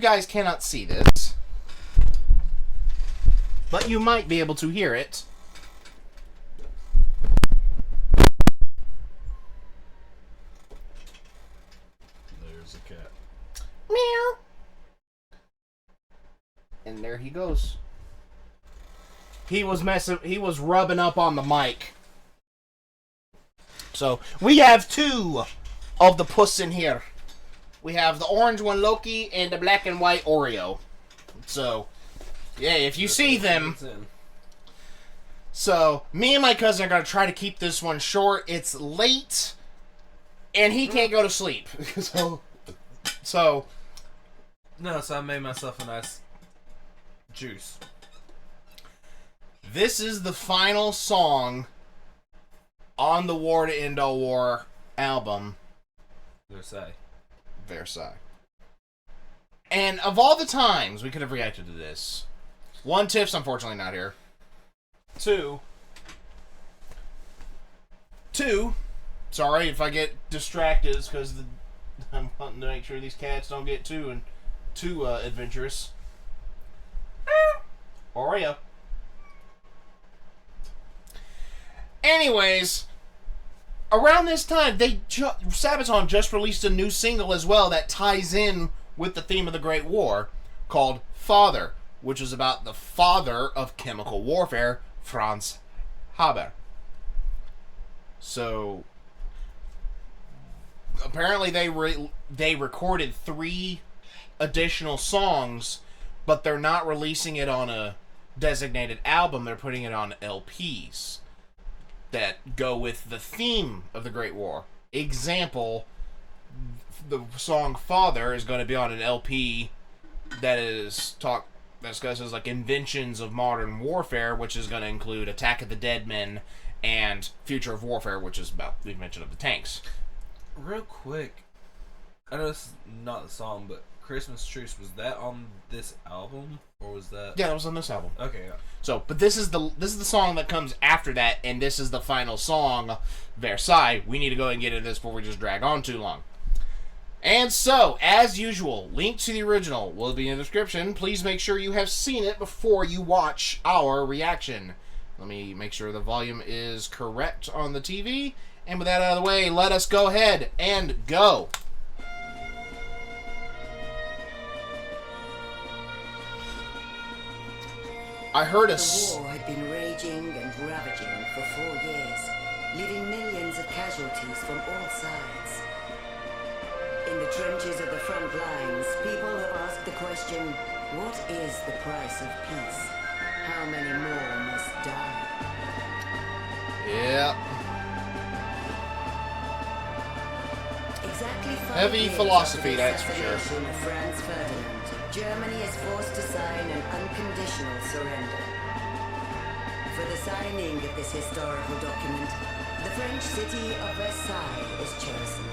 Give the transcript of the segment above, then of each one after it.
guys cannot see this, but you might be able to hear it. There's a cat. Meow. And there he goes. He was rubbing up on the mic. So, we have two of the puss in here. We have the orange one, Loki, and the black and white Oreo. So, yeah, if you see them... So, me and my cousin are going to try to keep this one short. It's late, and he can't go to sleep. So... No, so I made myself a nice juice. This is the final song on the War to End All War album. Versailles. And of all the times we could have reacted to this, one, Tiff's unfortunately not here. Two, sorry if I get distracted, it's because I'm wanting to make sure these cats don't get too adventurous. Oreo. Anyways, around this time, Sabaton just released a new single as well that ties in with the theme of the Great War, called Father, which is about the father of chemical warfare, Franz Haber. So, apparently they recorded 3 additional songs, but they're not releasing it on a designated album. They're putting it on LPs that go with the theme of the Great War. Example, the song Father is going to be on an LP that discusses like inventions of modern warfare, which is going to include Attack of the Dead Men and Future of Warfare, which is about the invention of the tanks. Real quick, I know this is not the song, but Christmas Truce, was that on this album, or was that? Yeah, that was on this album. Okay, yeah. So, but this is the song that comes after that, and this is the final song, Versailles. We need to go ahead and get into this before we just drag on too long. And so, as usual, link to the original will be in the description. Please make sure you have seen it before you watch our reaction. Let me make sure the volume is correct on the TV. And with that out of the way, let us go ahead and go. I heard a... The war had been raging and ravaging for 4 years, leaving millions of casualties from all sides. In the trenches of the front lines, people have asked the question, what is the price of peace? How many more must die? Yeah. Exactly 5 Heavy years philosophy, after the that's for sure. assassination of Franz Ferdinand, Germany is forced to sign an unconditional surrender. For the signing of this historical document, the French city of Versailles is chosen.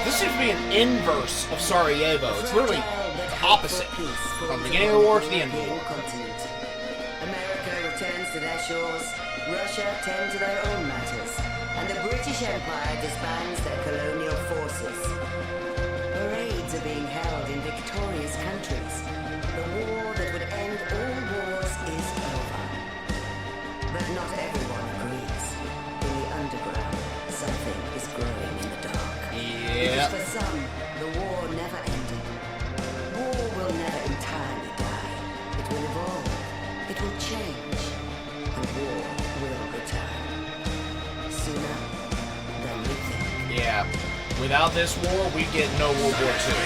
This seems to be an inverse of Sarajevo. It's literally opposite. From the beginning of the war to the end of the war. America returns to their shores, Russia tend to their own matters, and the British Empire disbands their colonial forces. Parades are being held in victorious countries. The war that would end all wars is over. But not everyone agrees. In the underground, something is growing in the dark. Yeah. Because for some, the war never ended. War will never entirely die. It will evolve. It will change. And war will return. Sooner than we think. Yeah. Without this war, we get no World War II.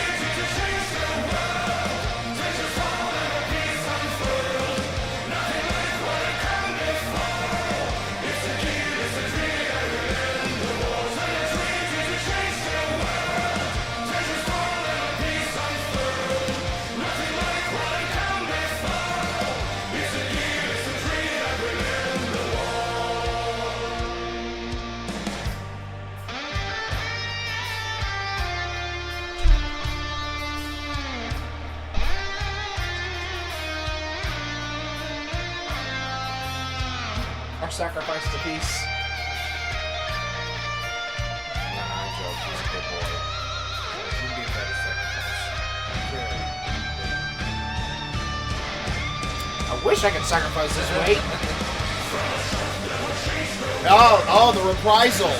more sacrifices of peace. Nah, I joke. He's a good boy. You can be better sacrifice. I wish I could sacrifice this weight. Oh, the reprisal.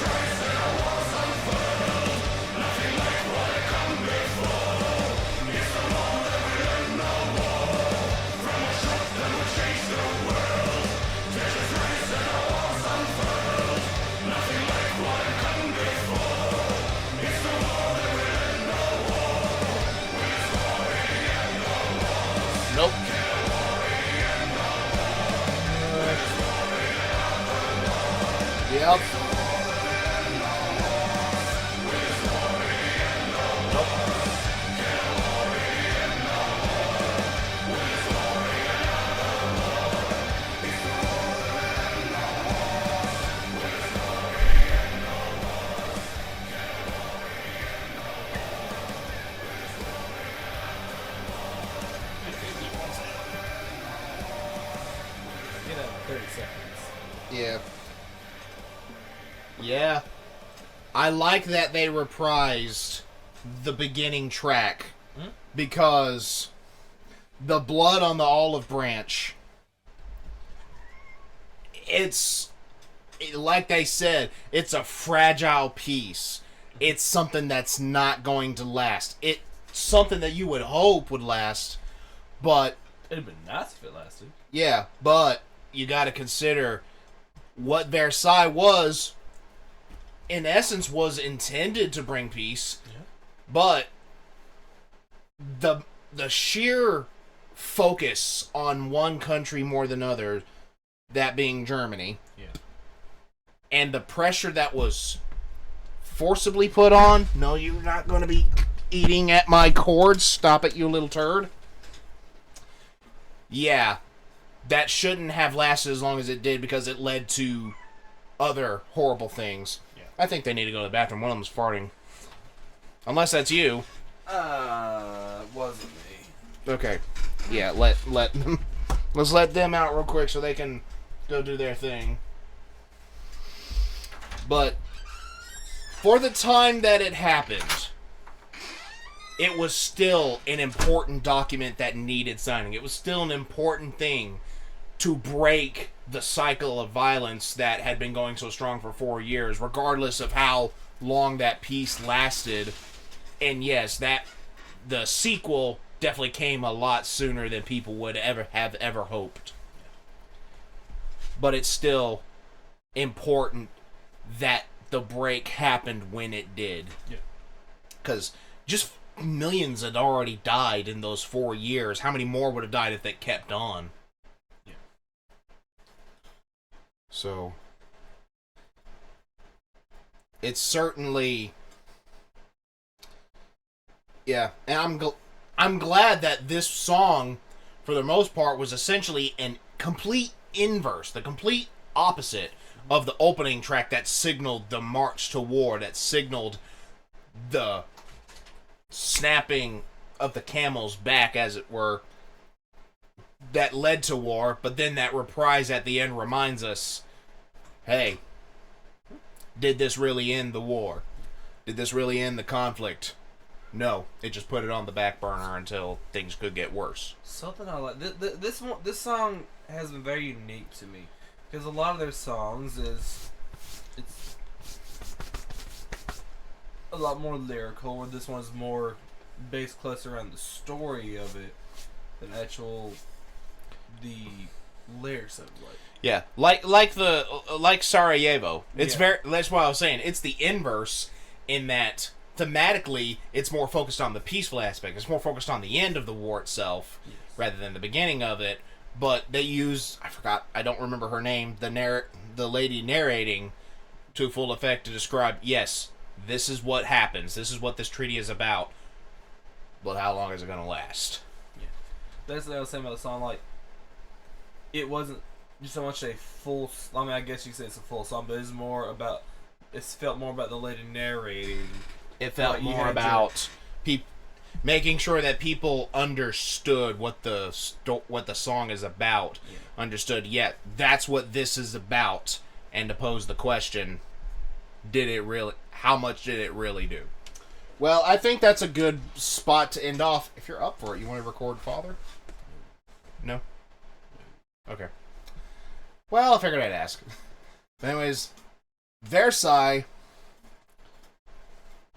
Nope. Yep. Get out in 30 seconds. Yeah. Yeah. I like that they reprised the beginning track because the blood on the olive branch, like they said, it's a fragile piece. It's something that's not going to last. It's something that you would hope would last, but It'd been nice if it lasted. yeah, but you got to consider what Versailles was, in essence, was intended to bring peace, but the sheer focus on one country more than other, that being Germany, and the pressure that was forcibly put on, no, you're not going to be eating at my cords, stop it, you little turd. Yeah, that shouldn't have lasted as long as it did because it led to other horrible things. Yeah. I think they need to go to the bathroom. One of them's farting. Unless that's you. Wasn't me. Okay. Yeah, let them. Let's let them out real quick so they can go do their thing. But for the time that it happened, it was still an important document that needed signing. It was still an important thing to break the cycle of violence that had been going so strong for 4 years, regardless of how long that peace lasted. And yes, the sequel definitely came a lot sooner than people would have ever hoped. But it's still important that the break happened when it did. Yeah. Because just millions had already died in those 4 years. How many more would have died if they kept on? Yeah. So it's certainly, yeah, and I'm glad that this song, for the most part, was essentially an complete inverse, the complete opposite of the opening track that signaled the march to war, that signaled the snapping of the camel's back, as it were, that led to war. But then that reprise at the end reminds us, hey, did this really end the war? Did this really end the conflict? No, it just put it on the back burner until things could get worse. Something I like. This song has been very unique to me because a lot of their songs it's a lot more lyrical, where this one's more based closer around the story of it than the lyrics of it. Yeah, like Sarajevo. It's that's what I was saying. It's the inverse in that thematically it's more focused on the peaceful aspect. It's more focused on the end of the war itself rather than the beginning of it. But they use, I don't remember her name, the lady narrating to full effect to describe, yes, this is what happens. This is what this treaty is about. But how long is it going to last? Yeah. That's what I was saying about the song. Like, it wasn't just so much a full, I mean, I guess you could say it's a full song, but it's more about, it felt more about the lady narrating. It felt more about making sure that people understood what the song is about. Yeah. Understood, yeah, that's what this is about, and to pose the question, how much did it really do? Well, I think that's a good spot to end off. If you're up for it, you want to record Father? No? Okay. Well, I figured I'd ask. Anyways, Versailles,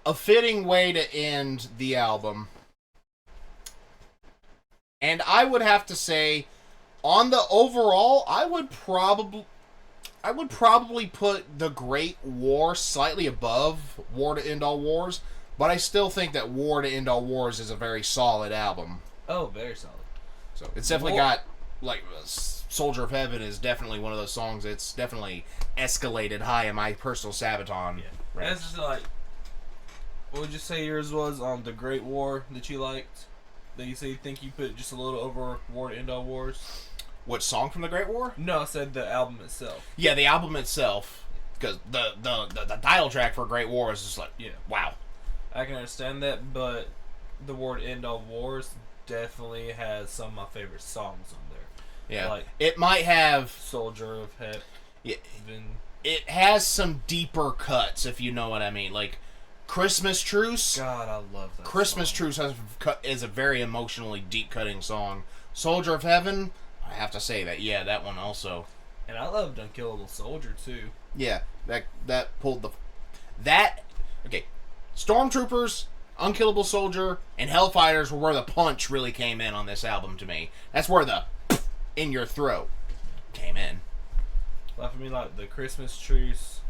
a fitting way to end the album. And I would have to say, on the overall, I would probably put The Great War slightly above War to End All Wars, but I still think that War to End All Wars is a very solid album. Oh, very solid. So it's definitely got, like, Soldier of Heaven is definitely one of those songs that's definitely escalated high in my personal Sabaton. Yeah. Ranks. That's just like, what would you say yours was on The Great War that you liked? That you say you think you put just a little over War to End All Wars? What song from The Great War? No, I said the album itself. Yeah, the album itself. Because the title track for Great War is just like, Yeah. wow. I can understand that, but the War to End All Wars definitely has some of my favorite songs on there. Yeah. Like, it might have... Soldier of Heaven. Yeah, it has some deeper cuts, if you know what I mean. Like, Christmas Truce. God, I love that Christmas song. Truce is a very emotionally deep-cutting song. Soldier of Heaven, I have to say that, yeah, that one also. And I loved Unkillable Soldier, too. Yeah, that pulled the... Okay, Stormtroopers, Unkillable Soldier, and Hellfighters were where the punch really came in on this album to me. That's where the in your throat came in. Like for me, like the Christmas Truce,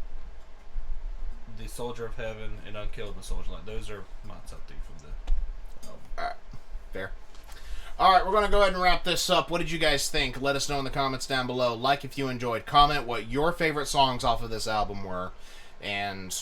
the Soldier of Heaven, and Unkillable Soldier, like those are my top 3 from the album. Alright, fair. Alright, we're going to go ahead and wrap this up. What did you guys think? Let us know in the comments down below. Like if you enjoyed. Comment what your favorite songs off of this album were. And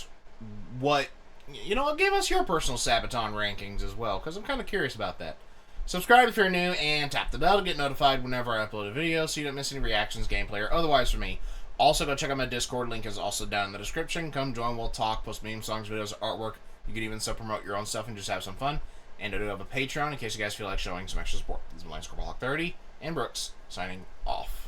what... give us your personal Sabaton rankings as well, because I'm kind of curious about that. Subscribe if you're new, and tap the bell to get notified whenever I upload a video so you don't miss any reactions, gameplay, or otherwise from me. Also, go check out my Discord. Link is also down in the description. Come join, we'll talk, post memes, songs, videos, artwork. You can even self-promote your own stuff and just have some fun. And I do have a Patreon in case you guys feel like showing some extra support. This is my Scorebohawk 30, and Brooks, signing off.